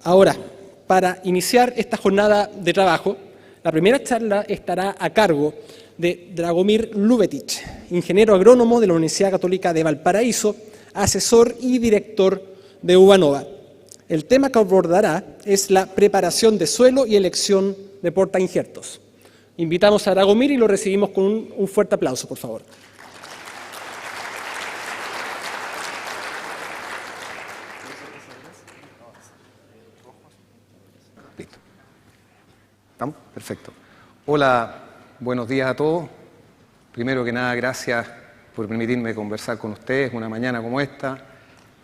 Ahora, para iniciar esta jornada de trabajo, la primera charla estará a cargo de Dragomir Lubetich, ingeniero agrónomo de la Universidad Católica de Valparaíso, asesor y director de Uvanova. El tema que abordará es la preparación de suelo y elección de portainjertos. Invitamos a Dragomir y lo recibimos con un fuerte aplauso, por favor. Listo. ¿Estamos? Perfecto. Hola, buenos días a todos. Primero que nada, gracias por permitirme conversar con ustedes una mañana como esta.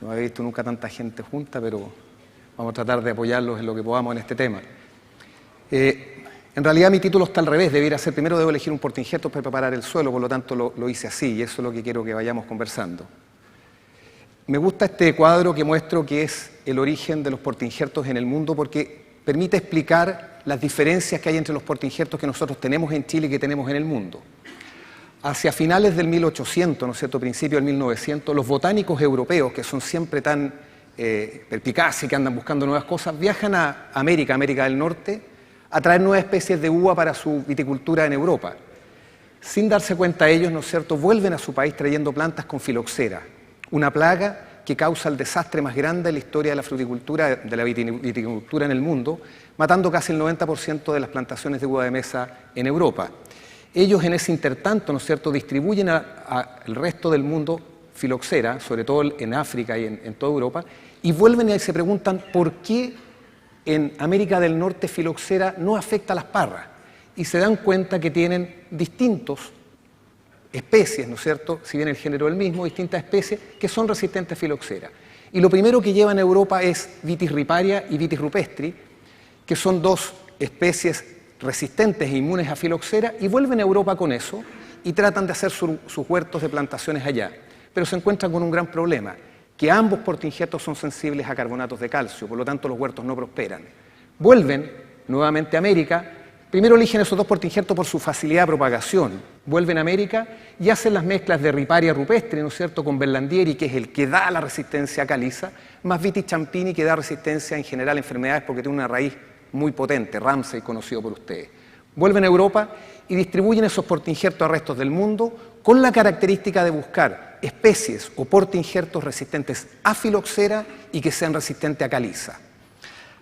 No había visto nunca tanta gente junta, pero vamos a tratar de apoyarlos en lo que podamos en este tema. En realidad mi título está al revés, debiera ser primero debo elegir un portainjertos para preparar el suelo, por lo tanto lo hice así y eso es lo que quiero que vayamos conversando. Me gusta este cuadro que muestro que es el origen de los portainjertos en el mundo porque permite explicar las diferencias que hay entre los portainjertos que nosotros tenemos en Chile y que tenemos en el mundo. Hacia finales del 1800, ¿no es cierto?, principio del 1900, los botánicos europeos, que son siempre tan perpicaces y que andan buscando nuevas cosas, viajan a América del Norte, a traer nuevas especies de uva para su viticultura en Europa. Sin darse cuenta ellos, ¿no es cierto?, vuelven a su país trayendo plantas con filoxera, una plaga que causa el desastre más grande en la historia de la fruticultura, de la viticultura en el mundo, matando casi el 90% de las plantaciones de uva de mesa en Europa. Ellos en ese intertanto, ¿no es cierto?, distribuyen al resto del mundo filoxera, sobre todo en África y en toda Europa, y vuelven y se preguntan por qué en América del Norte filoxera no afecta a las parras, y se dan cuenta que tienen distintas especies, ¿no es cierto?, si bien el género es el mismo, distintas especies que son resistentes a filoxera. Y lo primero que llevan a Europa es Vitis riparia y Vitis rupestri, que son dos especies resistentes e inmunes a filoxera, y vuelven a Europa con eso y tratan de hacer sus huertos de plantaciones allá. Pero se encuentran con un gran problema, que ambos portainjertos son sensibles a carbonatos de calcio, por lo tanto los huertos no prosperan. Vuelven nuevamente a América, primero eligen esos dos portainjertos por su facilidad de propagación, vuelven a América y hacen las mezclas de riparia rupestre, ¿no es cierto?, con Berlandieri, que es el que da la resistencia a caliza, más Vitis champini, que da resistencia en general a enfermedades porque tiene una raíz muy potente, Ramsay, conocido por ustedes. Vuelven a Europa y distribuyen esos portainjertos a restos del mundo con la característica de buscar especies o portainjertos resistentes a filoxera y que sean resistentes a caliza.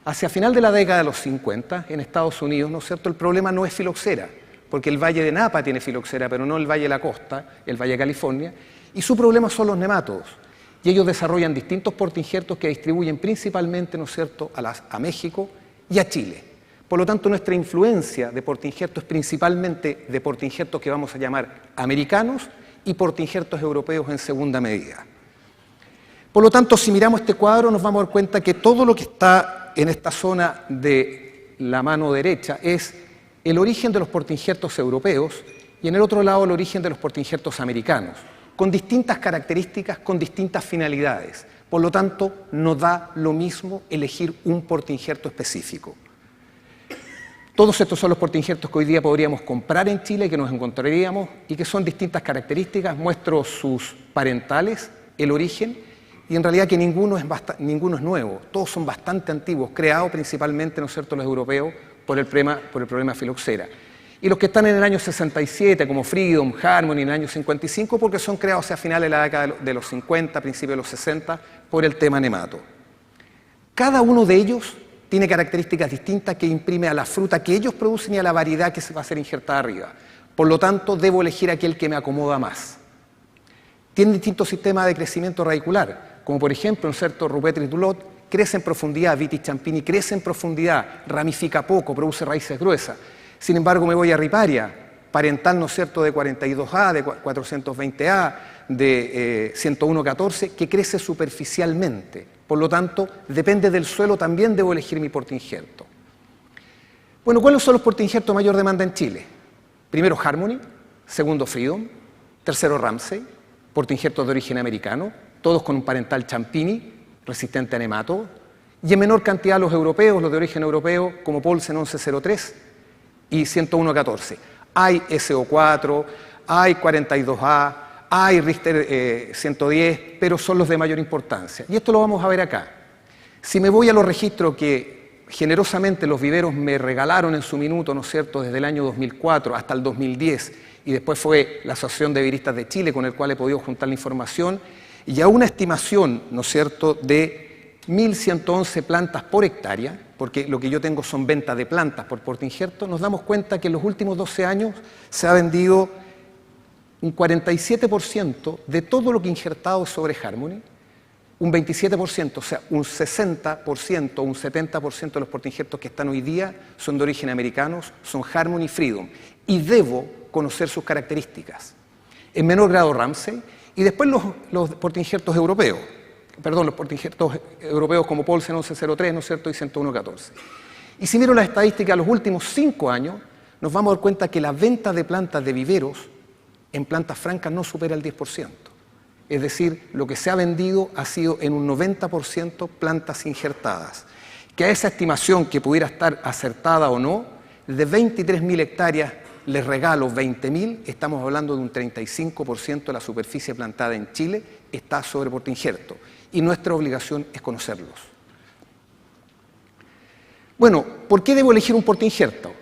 Hacia final de la década de los 50, en Estados Unidos, ¿no es cierto?, el problema no es filoxera, porque el Valle de Napa tiene filoxera, pero no el Valle de la Costa, el Valle de California, y su problema son los nemátodos. Y ellos desarrollan distintos portainjertos que distribuyen principalmente, ¿no es cierto?, a México y a Chile. Por lo tanto, nuestra influencia de portainjertos es principalmente de portainjertos que vamos a llamar americanos y portainjertos europeos en segunda medida. Por lo tanto, si miramos este cuadro, nos vamos a dar cuenta que todo lo que está en esta zona de la mano derecha es el origen de los portainjertos europeos y en el otro lado el origen de los portainjertos americanos, con distintas características, con distintas finalidades. Por lo tanto, no da lo mismo elegir un portainjerto específico. Todos estos son los portainjertos que hoy día podríamos comprar en Chile, que nos encontraríamos y que son distintas características. Muestro sus parentales, el origen, y en realidad que ninguno es nuevo, todos son bastante antiguos, creados principalmente, ¿no es cierto?, los europeos por el problema filoxera. Y los que están en el año 67, como Freedom, Harmony, en el año 55, porque son creados hacia finales de la década de los 50, principios de los 60, por el tema nemato. Cada uno de ellos tiene características distintas que imprime a la fruta que ellos producen y a la variedad que se va a ser injertada arriba. Por lo tanto, debo elegir aquel que me acomoda más. Tienen distintos sistemas de crecimiento radicular, como por ejemplo, ¿no es cierto?, Rupestris Dulot crece en profundidad, Vitis champini crece en profundidad, ramifica poco, produce raíces gruesas. Sin embargo, me voy a riparia, parental, ¿no es cierto?, de 42A, de 420A, de 101-14, que crece superficialmente. Por lo tanto, depende del suelo, también debo elegir mi portainjerto. Bueno, ¿cuáles son los portainjertos de mayor demanda en Chile? Primero Harmony, segundo Freedom, tercero Ramsay, portainjertos de origen americano, todos con un parental champini, resistente a nemato, y en menor cantidad los europeos, los de origen europeo, como Paulsen 1103 y 101-14. Hay SO4, hay 42A, hay Richter 110, pero son los de mayor importancia. Y esto lo vamos a ver acá. Si me voy a los registros que generosamente los viveros me regalaron en su minuto, ¿no es cierto?, desde el año 2004 hasta el 2010, y después fue la Asociación de Viveristas de Chile con el cual he podido juntar la información, y a una estimación, ¿no es cierto?, de 1.111 plantas por hectárea, porque lo que yo tengo son ventas de plantas por porte injerto, nos damos cuenta que en los últimos 12 años se ha vendido un 47% de todo lo que injertado es sobre Harmony, un 27%, o sea, un 60%, un 70% de los portainjertos que están hoy día son de origen americanos, son Harmony y Freedom, y debo conocer sus características. En menor grado Ramsay, y después los portainjertos europeos, perdón, los portainjertos europeos como Paulsen 1103, ¿no es cierto?, y 10114. Y si miro las estadísticas de los últimos 5 años, nos vamos a dar cuenta que la venta de plantas de viveros en plantas francas no supera el 10%. Es decir, lo que se ha vendido ha sido en un 90% plantas injertadas. Que a esa estimación, que pudiera estar acertada o no, de 23.000 hectáreas les regalo 20.000, estamos hablando de un 35% de la superficie plantada en Chile está sobre portainjerto. Y nuestra obligación es conocerlos. Bueno, ¿por qué debo elegir un portainjerto?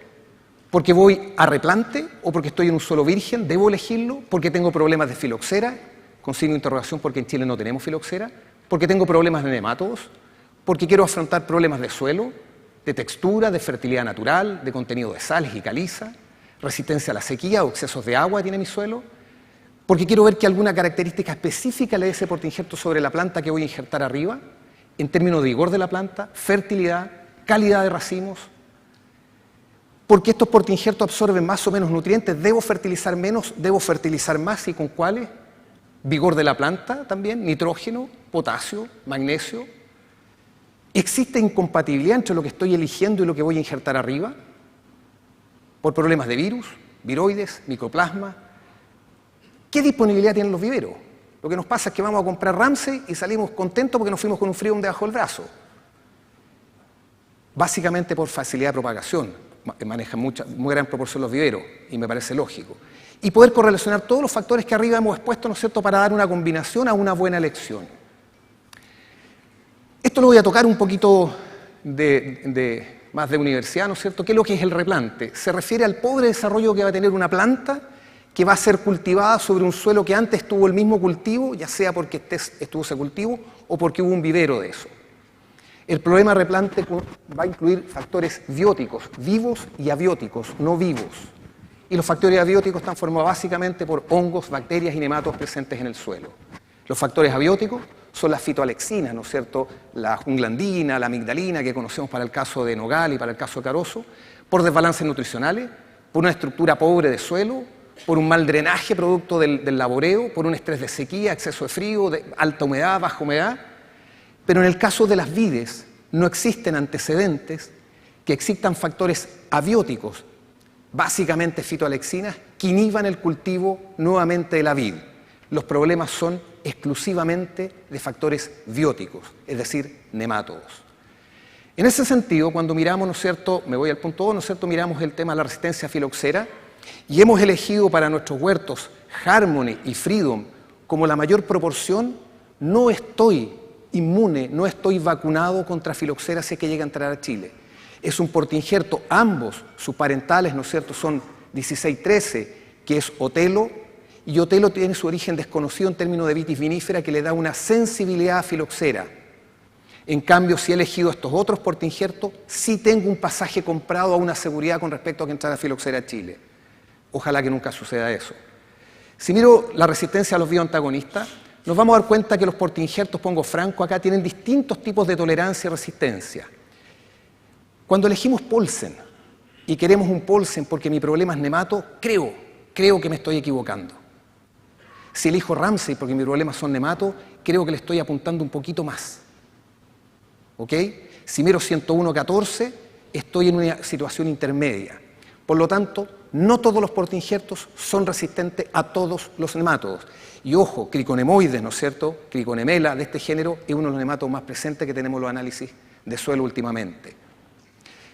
¿Porque voy a replante o porque estoy en un suelo virgen? ¿Debo elegirlo? ¿Porque tengo problemas de filoxera? Con signo de interrogación, porque en Chile no tenemos filoxera. ¿Porque tengo problemas de nemátodos? ¿Porque quiero afrontar problemas de suelo, de textura, de fertilidad natural, de contenido de sales y caliza? ¿Resistencia a la sequía o excesos de agua tiene mi suelo? ¿Porque quiero ver que alguna característica específica le dé ese portainjerto sobre la planta que voy a injertar arriba? En términos de vigor de la planta, fertilidad, calidad de racimos. ¿Porque estos portainjertos absorben más o menos nutrientes? ¿Debo fertilizar menos? ¿Debo fertilizar más y con cuáles? Vigor de la planta también, nitrógeno, potasio, magnesio. ¿Existe incompatibilidad entre lo que estoy eligiendo y lo que voy a injertar arriba? ¿Por problemas de virus, viroides, micoplasma? ¿Qué disponibilidad tienen los viveros? Lo que nos pasa es que vamos a comprar Ramsay y salimos contentos porque nos fuimos con un Freedom debajo del brazo. Básicamente por facilidad de propagación. Manejan muy gran proporción los viveros y me parece lógico. Y poder correlacionar todos los factores que arriba hemos expuesto, ¿no es cierto?, para dar una combinación a una buena elección. Esto lo voy a tocar un poquito más de universidad, ¿no es cierto? ¿Qué es lo que es el replante? Se refiere al pobre desarrollo que va a tener una planta que va a ser cultivada sobre un suelo que antes tuvo el mismo cultivo, ya sea porque estuvo ese cultivo o porque hubo un vivero de eso. El problema de replante va a incluir factores bióticos, vivos y abióticos, no vivos. Y los factores abióticos están formados básicamente por hongos, bacterias y nematodos presentes en el suelo. Los factores abióticos son las fitoalexinas, ¿no es cierto?, la junglandina, la amigdalina, que conocemos para el caso de nogal y para el caso de carozo, por desbalances nutricionales, por una estructura pobre de suelo, por un mal drenaje producto del laboreo, por un estrés de sequía, exceso de frío, de alta humedad, baja humedad. Pero en el caso de las vides no existen antecedentes que existan factores abióticos, básicamente fitoalexinas, que inhiban el cultivo nuevamente de la vid. Los problemas son exclusivamente de factores bióticos, es decir, nemátodos. En ese sentido, cuando miramos, ¿no es cierto?, me voy al punto 2, ¿no es cierto?, miramos el tema de la resistencia a filoxera y hemos elegido para nuestros huertos Harmony y Freedom como la mayor proporción. No estoy inmune, no estoy vacunado contra filoxera si es que llega a entrar a Chile. Es un portainjerto, ambos sus parentales, ¿no es cierto?, son 1613, que es Otelo, y Otelo tiene su origen desconocido en términos de vitis vinífera que le da una sensibilidad a filoxera. En cambio, si he elegido estos otros portainjertos, sí tengo un pasaje comprado a una seguridad con respecto a que entrara filoxera a Chile. Ojalá que nunca suceda eso. Si miro la resistencia a los bioantagonistas, nos vamos a dar cuenta que los portainjertos, pongo franco acá, tienen distintos tipos de tolerancia y resistencia. Cuando elegimos Paulsen y queremos un Paulsen porque mi problema es nemato, creo que me estoy equivocando. Si elijo Ramsay porque mis problemas son nemato, creo que le estoy apuntando un poquito más. ¿Ok? Si miro 101-14, estoy en una situación intermedia. Por lo tanto, no todos los portainjertos son resistentes a todos los nemátodos. Y ojo, Criconemoides, ¿no es cierto?, Criconemela de este género es uno de los nematodos más presentes que tenemos en los análisis de suelo últimamente.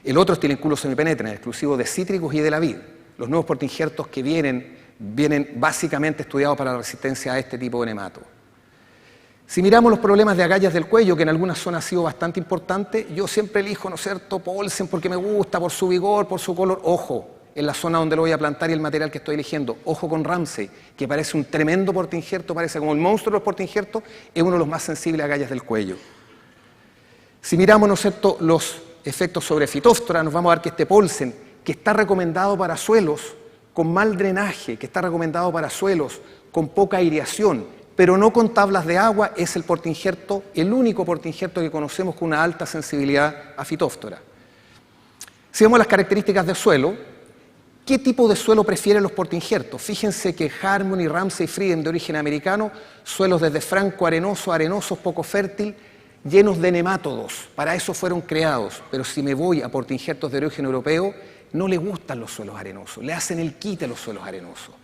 El otro es Tilenculo semipenetrans, exclusivo de cítricos y de la vid. Los nuevos portainjertos que vienen básicamente estudiados para la resistencia a este tipo de nemato. Si miramos los problemas de agallas del cuello, que en algunas zonas ha sido bastante importante, yo siempre elijo, ¿no es cierto?, Paulsen porque me gusta, por su vigor, por su color. Ojo, en la zona donde lo voy a plantar y el material que estoy eligiendo. Ojo con Ramsey, que parece un tremendo portainjerto, parece como el monstruo de los portainjertos, es uno de los más sensibles a agallas del cuello. Si miramos, ¿no es cierto?, los efectos sobre Phytophthora, nos vamos a ver que este Paulsen, que está recomendado para suelos con mal drenaje, que está recomendado para suelos con poca aireación, pero no con tablas de agua, es el portainjerto, el único portainjerto que conocemos con una alta sensibilidad a Phytophthora. Si vemos las características del suelo, ¿qué tipo de suelo prefieren los portainjertos? Fíjense que Harmony, Ramsey, Freedom de origen americano, suelos desde franco arenoso, arenosos, poco fértil, llenos de nemátodos. Para eso fueron creados. Pero si me voy a portainjertos de origen europeo, no le gustan los suelos arenosos, le hacen el quite a los suelos arenosos.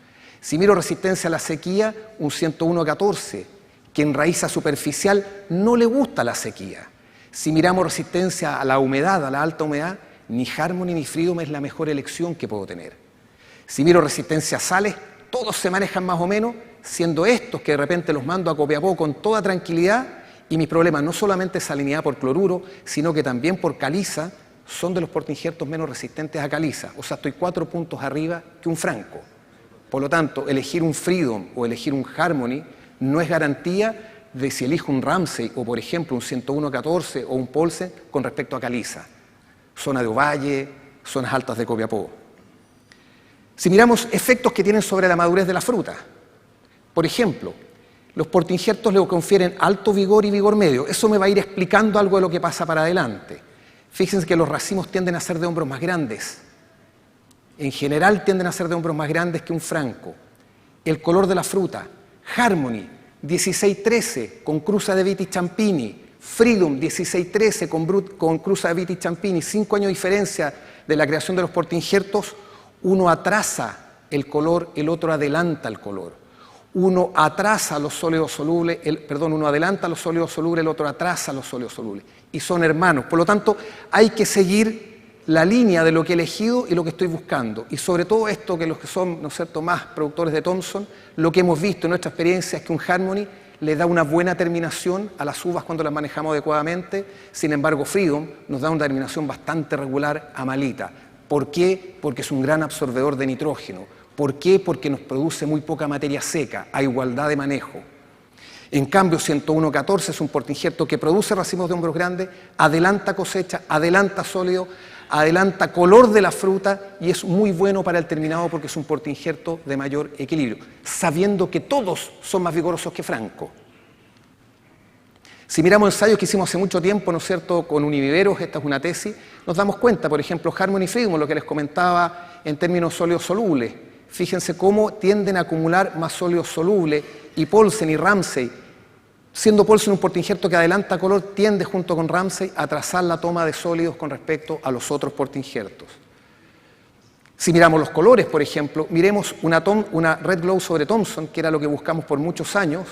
Si miro resistencia a la sequía, un 101-14, que en raíz superficial no le gusta la sequía. Si miramos resistencia a la humedad, a la alta humedad, ni Harmony ni Freedom es la mejor elección que puedo tener. Si miro resistencia a sales, todos se manejan más o menos, siendo estos que de repente los mando a Copiapó con toda tranquilidad, y mis problemas no solamente es salinidad por cloruro, sino que también por caliza, son de los portainjertos menos resistentes a caliza. O sea, estoy 4 puntos arriba que un franco. Por lo tanto, elegir un Freedom o elegir un Harmony no es garantía de si elijo un Ramsey o, por ejemplo, un 101-14 o un Paulsen con respecto a caliza. Zona de Ovalle, zonas altas de Copiapó. Si miramos efectos que tienen sobre la madurez de la fruta, por ejemplo, los portainjertos le confieren alto vigor y vigor medio. Eso me va a ir explicando algo de lo que pasa para adelante. Fíjense que los racimos tienden a ser de hombros más grandes. En general tienden a ser de hombros más grandes que un franco. El color de la fruta, Harmony 16-13 con cruza de Vitis Champini, Freedom 16-13 con cruza de Vitis Champini, 5 años de diferencia de la creación de los portainjertos. Uno atrasa el color, el otro adelanta el color. Uno atrasa los sólidos solubles, uno adelanta los sólidos solubles, el otro atrasa los sólidos solubles. Y son hermanos. Por lo tanto, hay que seguir la línea de lo que he elegido y lo que estoy buscando. Y sobre todo esto, que los que son, ¿no es cierto?, más productores de Thomson, lo que hemos visto en nuestra experiencia es que un Harmony le da una buena terminación a las uvas cuando las manejamos adecuadamente. Sin embargo, Freedom nos da una terminación bastante regular a malita. ¿Por qué? Porque es un gran absorbedor de nitrógeno. ¿Por qué? Porque nos produce muy poca materia seca, a igualdad de manejo. En cambio, 101-14 es un portainjerto que produce racimos de hombros grandes, adelanta cosecha, adelanta sólido, adelanta color de la fruta y es muy bueno para el terminado porque es un portainjerto de mayor equilibrio, sabiendo que todos son más vigorosos que franco. Si miramos ensayos que hicimos hace mucho tiempo, ¿no es cierto?, con univiveros, esta es una tesis, nos damos cuenta, por ejemplo, Harmony Freedom, lo que les comentaba en términos sólidos solubles. Fíjense cómo tienden a acumular más sólidos solubles, y Paulsen y Ramsey, siendo Paulsen un portainjerto que adelanta color, tiende junto con Ramsey a trazar la toma de sólidos con respecto a los otros portainjertos. Si miramos los colores, por ejemplo, miremos una Red Glow sobre Thomson, que era lo que buscamos por muchos años.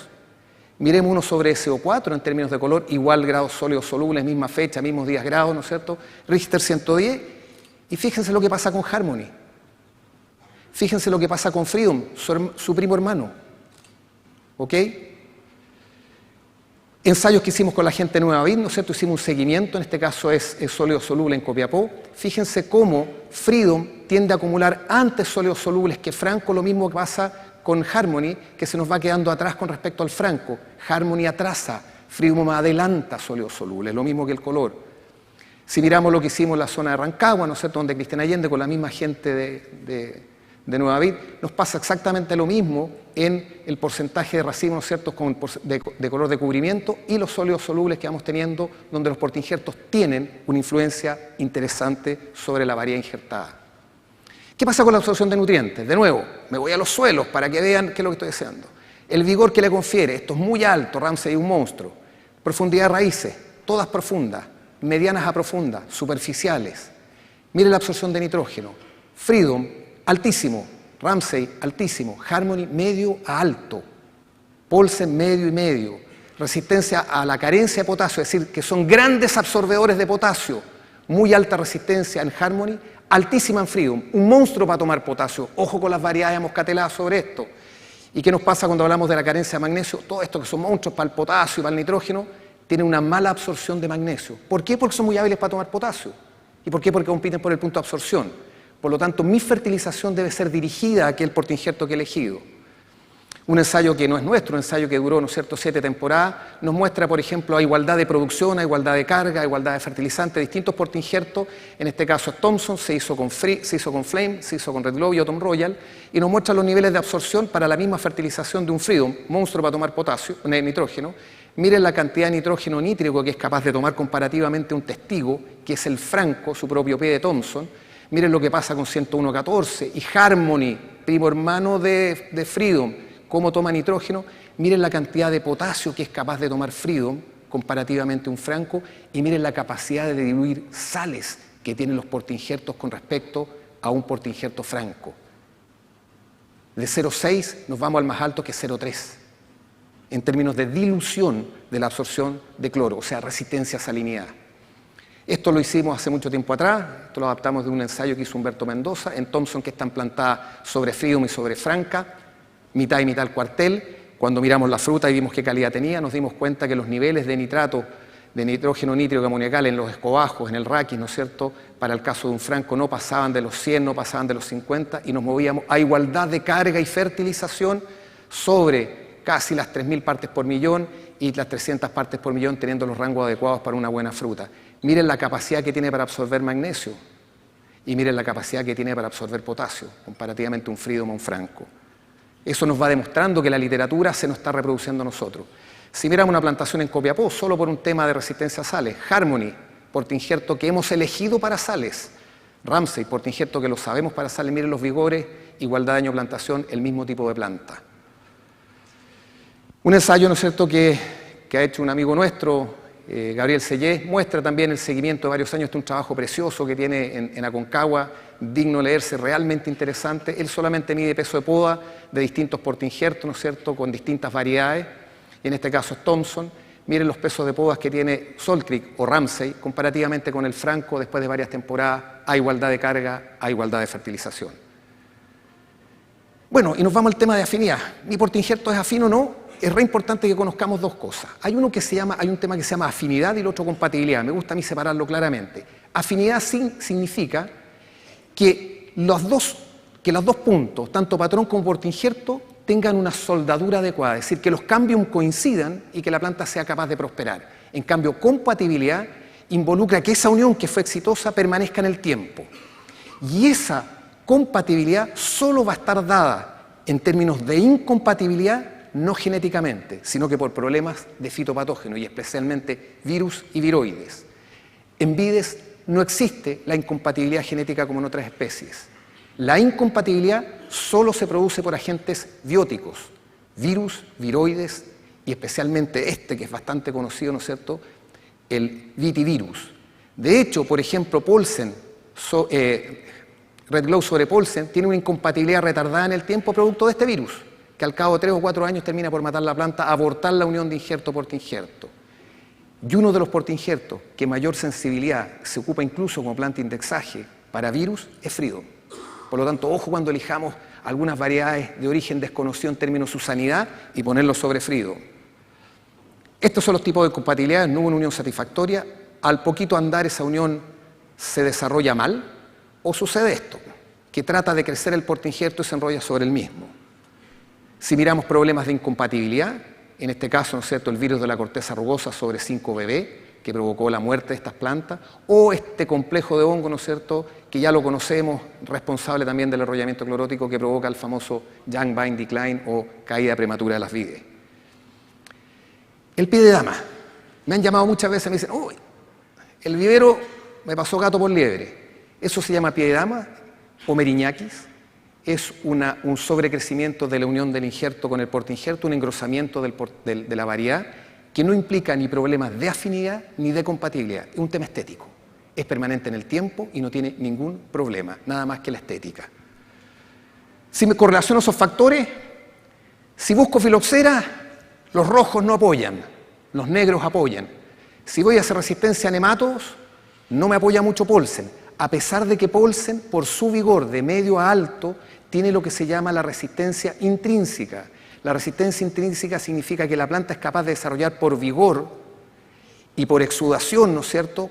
Miremos uno sobre SO4 en términos de color, igual grados sólidos solubles, misma fecha, mismos días grados, ¿no es cierto? Richter 110, y fíjense lo que pasa con Harmony. Fíjense lo que pasa con Freedom, su primo hermano. ¿Ok? Ensayos que hicimos con la gente de Nueva Vid, ¿no es cierto? Hicimos un seguimiento, en este caso es sólido soluble en Copiapó. Fíjense cómo Freedom tiende a acumular antes sólidos solubles que franco, lo mismo que pasa con Harmony, que se nos va quedando atrás con respecto al franco. Harmony atrasa, Freedom adelanta sólidos solubles, lo mismo que el color. Si miramos lo que hicimos en la zona de Rancagua, ¿no es cierto?, donde Cristian Allende, con la misma gente de Nueva Vid, nos pasa exactamente lo mismo en el porcentaje de racimos, ¿no es cierto?, de color de cubrimiento y los sólidos solubles que vamos teniendo, donde los portainjertos tienen una influencia interesante sobre la variedad injertada. ¿Qué pasa con la absorción de nutrientes? De nuevo, me voy a los suelos para que vean qué es lo que estoy haciendo. El vigor que le confiere, esto es muy alto, Ramsey es un monstruo. Profundidad de raíces, todas profundas, medianas a profundas, superficiales. Mire la absorción de nitrógeno. Freedom, altísimo. Ramsey, altísimo. Harmony, medio a alto. Paulsen, medio y medio. Resistencia a la carencia de potasio, es decir, que son grandes absorbedores de potasio. Muy alta resistencia en Harmony, altísima en Freedom. Un monstruo para tomar potasio. Ojo con las variedades moscateladas sobre esto. ¿Y qué nos pasa cuando hablamos de la carencia de magnesio? Todo esto que son monstruos para el potasio y para el nitrógeno, tienen una mala absorción de magnesio. ¿Por qué? Porque son muy hábiles para tomar potasio. ¿Y por qué? Porque compiten por el punto de absorción. Por lo tanto, mi fertilización debe ser dirigida a aquel portainjerto que he elegido. Un ensayo que no es nuestro, un ensayo que duró, ¿no es cierto?, 7 temporadas, nos muestra, por ejemplo, a igualdad de producción, a igualdad de carga, a igualdad de fertilizante, distintos portainjertos. En este caso es Thomson, se hizo con Flame, se hizo con Red Globe y Autumn Royal, y nos muestra los niveles de absorción para la misma fertilización de un Freedom, monstruo para tomar potasio, nitrógeno. Miren la cantidad de nitrógeno nítrico que es capaz de tomar comparativamente un testigo, que es el Franco, su propio pie de Thomson. Miren lo que pasa con 101.14 y Harmony, primo hermano de Freedom, cómo toma nitrógeno. Miren la cantidad de potasio que es capaz de tomar Freedom comparativamente a un Franco, y miren la capacidad de diluir sales que tienen los portainjertos con respecto a un portainjerto Franco. De 0,6 nos vamos al más alto, que es 0,3 en términos de dilución de la absorción de cloro, o sea, resistencia a salinidad. Esto lo hicimos hace mucho tiempo atrás, esto lo adaptamos de un ensayo que hizo Humberto Mendoza en Thomson, que están plantadas sobre Freedom y sobre Franca, mitad y mitad al cuartel. Cuando miramos la fruta y vimos qué calidad tenía, nos dimos cuenta que los niveles de nitrato, de nitrógeno nítrico amoniacal en los escobajos, en el raquis, ¿no es cierto?, para el caso de un Franco no pasaban de los 100, no pasaban de los 50, y nos movíamos a igualdad de carga y fertilización sobre casi las 3.000 partes por millón y las 300 partes por millón, teniendo los rangos adecuados para una buena fruta. Miren la capacidad que tiene para absorber magnesio y miren la capacidad que tiene para absorber potasio, comparativamente un Freedom o un Franco. Eso nos va demostrando que la literatura se nos está reproduciendo a nosotros. Si miramos una plantación en Copiapó, solo por un tema de resistencia a sales, Harmony, portainjerto que hemos elegido para sales, Ramsey, portainjerto que lo sabemos para sales, miren los vigores, igualdad de año-plantación, el mismo tipo de planta. Un ensayo, ¿no es cierto?, que ha hecho un amigo nuestro, Gabriel Sellés, muestra también el seguimiento de varios años. Este es un trabajo precioso que tiene en Aconcagua, digno de leerse, realmente interesante. Él solamente mide peso de poda de distintos portainjertos, ¿no es cierto?, con distintas variedades, y en este caso es Thomson. Miren los pesos de podas que tiene Salt Creek o Ramsey comparativamente con el Franco después de varias temporadas, a igualdad de carga, a igualdad de fertilización. Bueno, y nos vamos al tema de afinidad. ¿Mi portainjerto es afín o no? Es re importante que conozcamos dos cosas. Hay un tema que se llama afinidad y el otro compatibilidad. Me gusta a mí separarlo claramente. Afinidad significa que los dos puntos, tanto patrón como portainjerto, tengan una soldadura adecuada, es decir, que los cambios coincidan y que la planta sea capaz de prosperar. En cambio, compatibilidad involucra que esa unión que fue exitosa permanezca en el tiempo. Y esa compatibilidad solo va a estar dada en términos de incompatibilidad, no genéticamente, sino que por problemas de fitopatógenos y especialmente virus y viroides. En vides no existe la incompatibilidad genética como en otras especies. La incompatibilidad solo se produce por agentes bióticos, virus, viroides y especialmente este que es bastante conocido, ¿no es cierto?, el vitivirus. De hecho, por ejemplo, Paulsen, Red Globe sobre Paulsen, tiene una incompatibilidad retardada en el tiempo producto de este virus, que al cabo de 3 o 4 años termina por matar la planta, abortar la unión de injerto-portainjerto. Y uno de los portainjertos que mayor sensibilidad se ocupa incluso como planta indexaje para virus es Freedom. Por lo tanto, ojo cuando elijamos algunas variedades de origen desconocido en términos de su sanidad y ponerlos sobre Freedom. Estos son los tipos de compatibilidades. No hubo una unión satisfactoria. Al poquito andar esa unión se desarrolla mal, o sucede esto, que trata de crecer el portainjerto y se enrolla sobre el mismo. Si miramos problemas de incompatibilidad, en este caso, ¿no es cierto?, el virus de la corteza rugosa sobre 5BB, que provocó la muerte de estas plantas, o este complejo de hongo, ¿no es cierto?, que ya lo conocemos, responsable también del enrollamiento clorótico que provoca el famoso Young Vine Decline o caída prematura de las vides. El pie de dama. Me han llamado muchas veces y me dicen, uy, el vivero me pasó gato por liebre. Eso se llama pie de dama o meriñaquis. Es un sobrecrecimiento de la unión del injerto con el portainjerto, un engrosamiento de la variedad que no implica ni problemas de afinidad ni de compatibilidad. Es un tema estético. Es permanente en el tiempo y no tiene ningún problema, nada más que la estética. Si me correlaciono esos factores, si busco filoxera, los rojos no apoyan, los negros apoyan. Si voy a hacer resistencia a nematodos, no me apoya mucho Paulsen, a pesar de que Paulsen, por su vigor de medio a alto, tiene lo que se llama la resistencia intrínseca, La resistencia intrínseca significa que la planta es capaz de desarrollar por vigor y por exudación, ¿no es cierto?,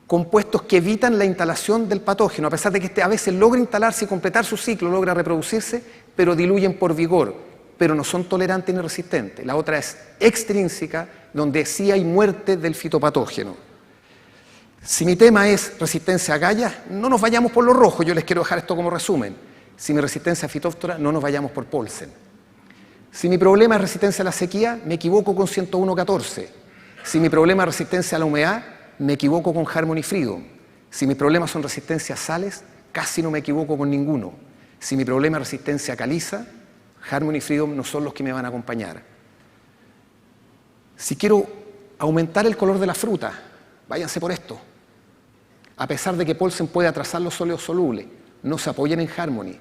compuestos que evitan la instalación del patógeno, a pesar de que este a veces logra instalarse y completar su ciclo, logra reproducirse, pero diluyen por vigor, pero no son tolerantes ni resistentes. La otra es extrínseca, donde sí hay muerte del fitopatógeno. Si mi tema es resistencia a agallas, no nos vayamos por lo rojo, yo les quiero dejar esto como resumen. Si mi resistencia a Phytophthora, no nos vayamos por Poulsen. Si mi problema es resistencia a la sequía, me equivoco con 101.14. Si mi problema es resistencia a la humedad, me equivoco con Harmony Freedom. Si mis problemas son resistencia a sales, casi no me equivoco con ninguno. Si mi problema es resistencia a caliza, Harmony Freedom no son los que me van a acompañar. Si quiero aumentar el color de la fruta, váyanse por esto. A pesar de que Poulsen puede atrasar los óleos solubles, no se apoyen en Harmony.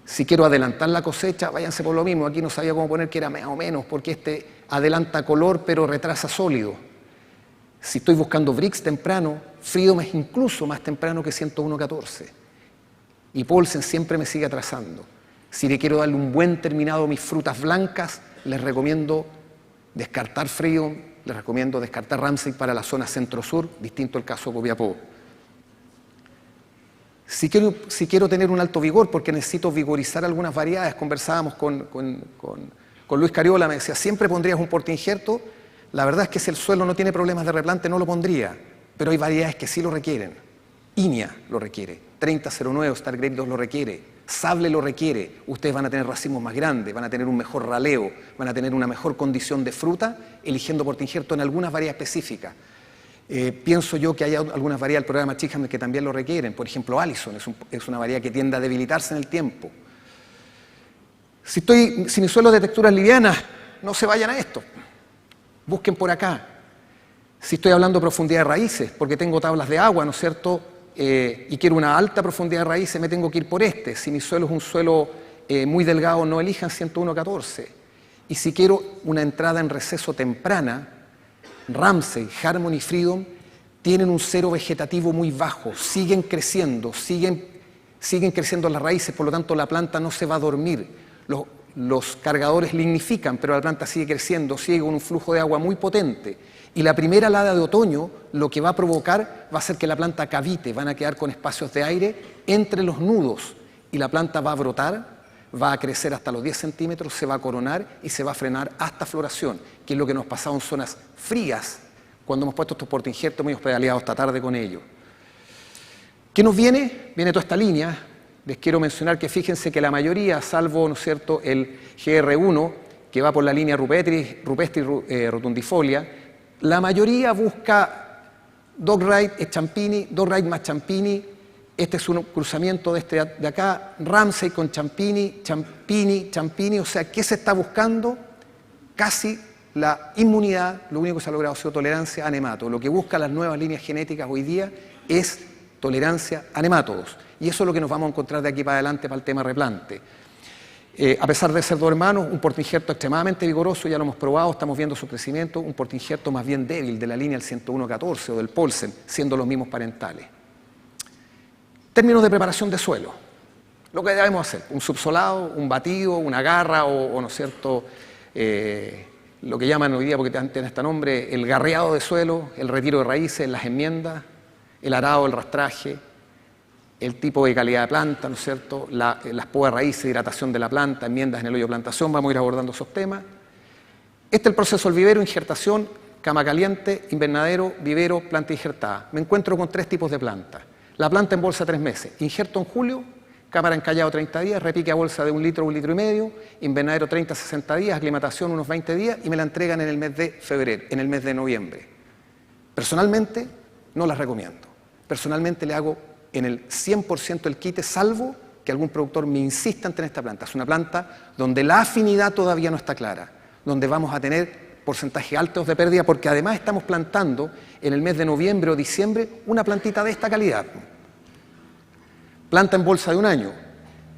Si quiero adelantar la cosecha, váyanse por lo mismo. Aquí no sabía cómo poner que era más o menos, porque este adelanta color pero retrasa sólido. Si estoy buscando Brix temprano, Freedom es incluso más temprano que 101.14. Y Poulsen siempre me sigue atrasando. Si le quiero darle un buen terminado a mis frutas blancas, les recomiendo descartar Freedom, les recomiendo descartar Ramsay para la zona centro-sur, distinto el caso de Copiapó. Si quiero tener un alto vigor, porque necesito vigorizar algunas variedades, conversábamos con Luis Cariola, me decía, ¿siempre pondrías un portainjerto? La verdad es que si el suelo no tiene problemas de replante, no lo pondría, pero hay variedades que sí lo requieren. Inia lo requiere, 3009, Star Grape 2 lo requiere, Sable lo requiere. Ustedes van a tener racimos más grandes, van a tener un mejor raleo, van a tener una mejor condición de fruta, eligiendo portainjerto en algunas variedades específicas. Pienso yo que hay algunas variedades del programa Chicham que también lo requieren. Por ejemplo, Allison es una variedad que tiende a debilitarse en el tiempo. Si mi suelo es de texturas livianas, no se vayan a esto. Busquen por acá. Si estoy hablando de profundidad de raíces, porque tengo tablas de agua, ¿no es cierto?, y quiero una alta profundidad de raíces, me tengo que ir por este. Si mi suelo es un suelo muy delgado, no elijan 101.14. Y si quiero una entrada en receso temprana, Ramsay, Harmony Freedom tienen un cero vegetativo muy bajo, siguen creciendo las raíces, por lo tanto la planta no se va a dormir. Los cargadores lignifican, pero la planta sigue creciendo, sigue con un flujo de agua muy potente. Y la primera helada de otoño lo que va a provocar va a ser que la planta cavite, van a quedar con espacios de aire entre los nudos y la planta va a brotar, va a crecer hasta los 10 centímetros, se va a coronar y se va a frenar hasta floración, que es lo que nos ha pasado en zonas frías cuando hemos puesto estos portainjertos, hemos pedaleado esta tarde con ellos. ¿Qué nos viene? Viene toda esta línea. Les quiero mencionar que fíjense que la mayoría, salvo, ¿no es cierto?, el GR1, que va por la línea rupestri rotundifolia, la mayoría busca Dogride Champini, Dogride más Champini. Este es un cruzamiento de acá, Ramsay con Champini, Champini. O sea, ¿qué se está buscando? Casi la inmunidad, lo único que se ha logrado ha sido tolerancia a nematodos. Lo que buscan las nuevas líneas genéticas hoy día es tolerancia a nematodos. Y eso es lo que nos vamos a encontrar de aquí para adelante para el tema replante. A pesar de ser dos hermanos, un portainjerto extremadamente vigoroso, ya lo hemos probado, estamos viendo su crecimiento, un portainjerto más bien débil de la línea del 101.14 o del Poulsen, siendo los mismos parentales. Términos de preparación de suelo. Lo que debemos hacer, un subsolado, un batido, una garra o ¿no es cierto?, lo que llaman hoy día, porque tiene este nombre, el garreado de suelo, el retiro de raíces, las enmiendas, el arado, el rastraje, el tipo de calidad de planta, ¿no es cierto?, las podas de raíces, hidratación de la planta, enmiendas en el hoyo de plantación, vamos a ir abordando esos temas. Este es el proceso del vivero, injertación, cama caliente, invernadero, vivero, planta injertada. Me encuentro con 3 tipos de plantas. La planta en bolsa 3 meses, injerto en julio, cámara encallado 30 días, repique a bolsa de 1 litro, 1 litro y medio, invernadero 30 a 60 días, aclimatación unos 20 días y me la entregan en el mes de febrero, en el mes de noviembre. Personalmente no las recomiendo. Personalmente le hago en el 100% el quite, salvo que algún productor me insista en tener esta planta. Es una planta donde la afinidad todavía no está clara, donde vamos a tener porcentajes altos de pérdida, porque además estamos plantando en el mes de noviembre o diciembre una plantita de esta calidad. Planta en bolsa de 1 año,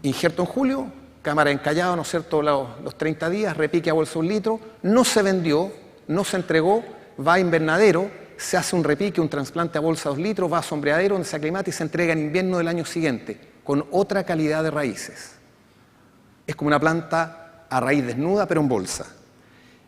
injerto en julio, cámara encallado, ¿no es cierto?, los 30 días, repique a bolsa de 1 litro, no se vendió, no se entregó, va a invernadero, se hace un repique, un trasplante a bolsa de 2 litros, va a sombreadero, donde se aclimata y se entrega en invierno del año siguiente, con otra calidad de raíces. Es como una planta a raíz desnuda, pero en bolsa.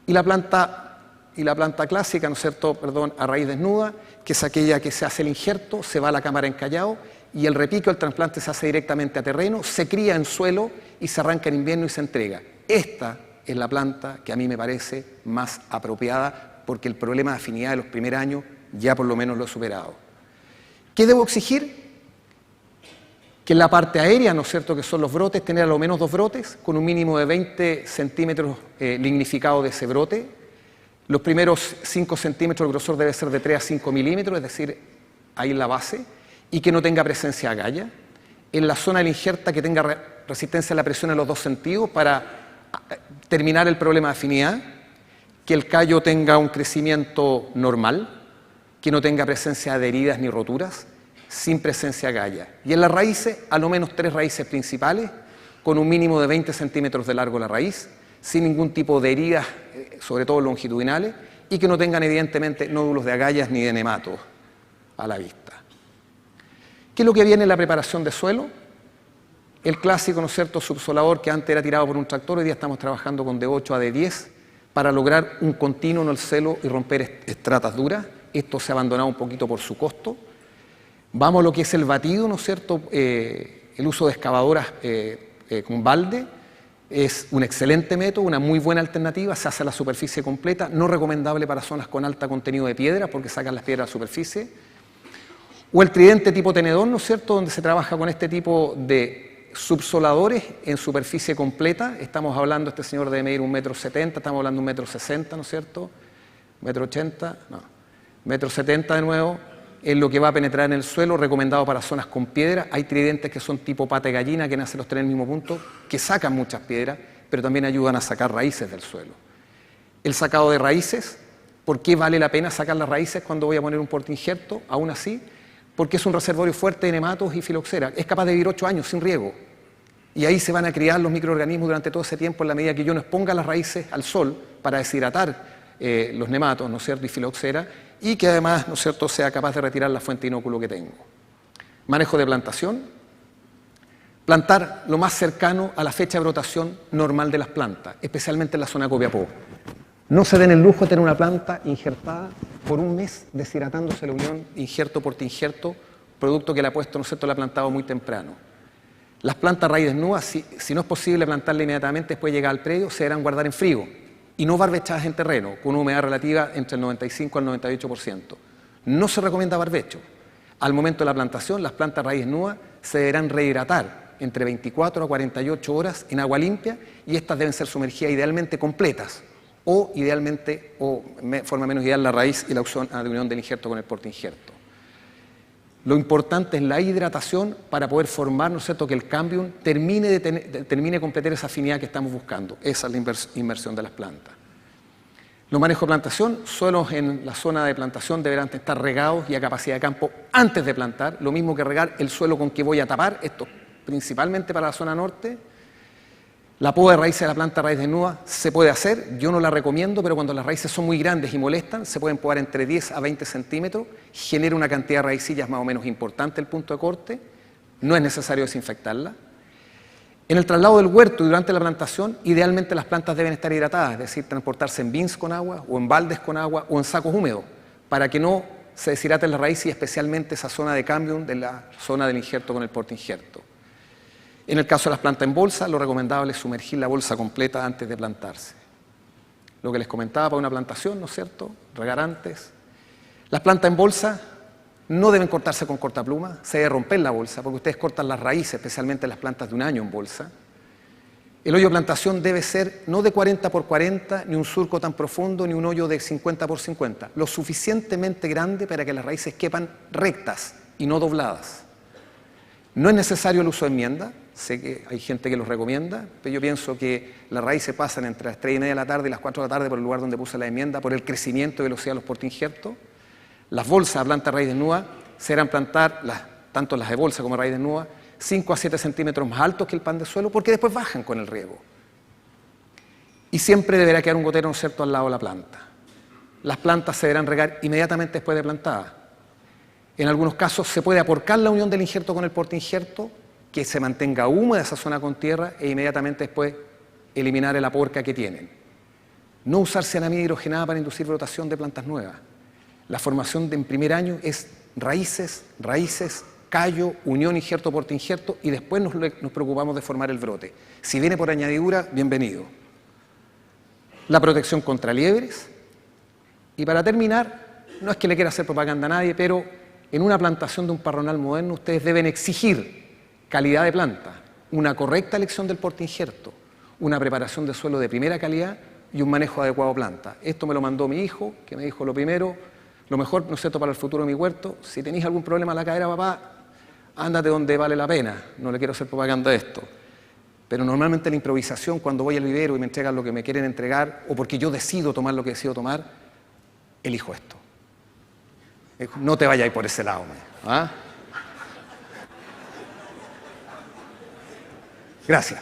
Y la planta clásica, ¿no es cierto?, perdón, a raíz desnuda, que es aquella que se hace el injerto, se va a la cámara encallado y el repique, el trasplante se hace directamente a terreno, se cría en suelo y se arranca en invierno y se entrega. Esta es la planta que a mí me parece más apropiada porque el problema de afinidad de los primeros años ya por lo menos lo he superado. ¿Qué debo exigir? Que en la parte aérea, ¿no es cierto?, que son los brotes, tener a lo menos 2 brotes con un mínimo de 20 centímetros lignificado de ese brote. Los primeros 5 centímetros el grosor debe ser de 3 a 5 milímetros, es decir, ahí en la base, y que no tenga presencia de agalla. En la zona de la injerta que tenga resistencia a la presión en los 2 sentidos para terminar el problema de afinidad, que el callo tenga un crecimiento normal, que no tenga presencia de heridas ni roturas, sin presencia de agalla. Y en las raíces, a lo menos 3 raíces principales, con un mínimo de 20 centímetros de largo la raíz, sin ningún tipo de heridas, sobre todo longitudinales, y que no tengan evidentemente nódulos de agallas ni de nematos a la vista. ¿Qué es lo que viene en la preparación de suelo? El clásico, ¿no es cierto?, subsolador que antes era tirado por un tractor, hoy día estamos trabajando con D8 a D10 para lograr un continuo en el suelo y romper estratas duras. Esto se ha abandonado un poquito por su costo. Vamos a lo que es el batido, ¿no es cierto?, el uso de excavadoras con balde. Es un excelente método, una muy buena alternativa, se hace a la superficie completa, no recomendable para zonas con alto contenido de piedra porque sacan las piedras a la superficie. O el tridente tipo tenedor, ¿no es cierto?, donde se trabaja con este tipo de subsoladores en superficie completa. Estamos hablando, este señor debe medir 1,70 m, estamos hablando de 1,60 m, ¿no es cierto? 1,80 m, no, 1,70 m de nuevo. Es lo que va a penetrar en el suelo, recomendado para zonas con piedra. Hay tridentes que son tipo pata de gallina, que nacen los 3 en el mismo punto, que sacan muchas piedras, pero también ayudan a sacar raíces del suelo. El sacado de raíces, ¿por qué vale la pena sacar las raíces cuando voy a poner un portainjerto? Aún así, porque es un reservorio fuerte de nematos y filoxera. Es capaz de vivir 8 años sin riego. Y ahí se van a criar los microorganismos durante todo ese tiempo en la medida que yo no exponga las raíces al sol para deshidratar los nematos, ¿no es cierto?, y filoxera, y que además, ¿no es cierto?, sea capaz de retirar la fuente de inóculo que tengo. Manejo de plantación. Plantar lo más cercano a la fecha de brotación normal de las plantas, especialmente en la zona de Copiapó. No se den el lujo de tener una planta injertada por un mes deshidratándose la unión injerto-portainjerto, producto que le ha puesto, ¿no es cierto?, la ha plantado muy temprano. Las plantas raíz desnudas, si no es posible plantarla inmediatamente después de llegar al predio, se deberán guardar en frío y no barbechadas en terreno, con una humedad relativa entre el 95 al 98%. No se recomienda barbecho. Al momento de la plantación, las plantas raíz desnudas se deberán rehidratar entre 24 a 48 horas en agua limpia y estas deben ser sumergidas idealmente completas o idealmente, o de forma menos ideal, la raíz y la opción de unión del injerto con el portainjerto. Lo importante es la hidratación para poder formar, ¿no es cierto?, que el cambium termine de completar esa afinidad que estamos buscando. Esa es la inmersión de las plantas. Los manejos de plantación, suelos en la zona de plantación deberán estar regados y a capacidad de campo antes de plantar, lo mismo que regar el suelo con que voy a tapar, esto principalmente para la zona norte. La poda de raíces de la planta raíz desnuda se puede hacer, yo no la recomiendo, pero cuando las raíces son muy grandes y molestan, se pueden podar entre 10 a 20 centímetros, genera una cantidad de raicillas más o menos importante el punto de corte, no es necesario desinfectarla. En el traslado del huerto y durante la plantación, idealmente las plantas deben estar hidratadas, es decir, transportarse en bins con agua, o en baldes con agua, o en sacos húmedos, para que no se deshidraten las raíces y especialmente esa zona de cambium de la zona del injerto con el portainjerto. En el caso de las plantas en bolsa, lo recomendable es sumergir la bolsa completa antes de plantarse. Lo que les comentaba para una plantación, ¿no es cierto?, regar antes. Las plantas en bolsa no deben cortarse con cortapluma, se debe romper la bolsa, porque ustedes cortan las raíces, especialmente las plantas de 1 año en bolsa. El hoyo de plantación debe ser no de 40 por 40, ni un surco tan profundo, ni un hoyo de 50 por 50, lo suficientemente grande para que las raíces quepan rectas y no dobladas. No es necesario el uso de enmienda, sé que hay gente que los recomienda, pero yo pienso que las raíces pasan entre las 3:30 de la tarde y las 4 de la tarde por el lugar donde puse la enmienda, por el crecimiento y velocidad de los portainjertos. Las bolsas a planta raíz desnuda se deberán plantar, tanto las de bolsa como raíz desnuda, 5 a 7 centímetros más altos que el pan de suelo, porque después bajan con el riego. Y siempre deberá quedar un gotero, ¿no es cierto?, al lado de la planta. Las plantas se deberán regar inmediatamente después de plantadas. En algunos casos se puede aporcar la unión del injerto con el portainjerto, que se mantenga húmeda esa zona con tierra e inmediatamente después eliminar el aporca que tienen. No usar cianamida hidrogenada para inducir brotación de plantas nuevas. La formación en primer año es raíces, callo, unión injerto porta injerto y después nos preocupamos de formar el brote. Si viene por añadidura, bienvenido. La protección contra liebres. Y para terminar, no es que le quiera hacer propaganda a nadie, pero en una plantación de un parronal moderno ustedes deben exigir calidad de planta, una correcta elección del porta injerto, una preparación de suelo de primera calidad y un manejo adecuado de planta. Esto me lo mandó mi hijo, que me dijo lo primero, lo mejor, ¿no es cierto?, para el futuro de mi huerto. Si tenéis algún problema en la cadera, papá, ándate donde vale la pena. No le quiero hacer propaganda de esto. Pero normalmente la improvisación, cuando voy al vivero y me entregan lo que me quieren entregar, o porque yo decido tomar lo que decido tomar, elijo esto. No te vayas por ese lado, ¿ah? Gracias.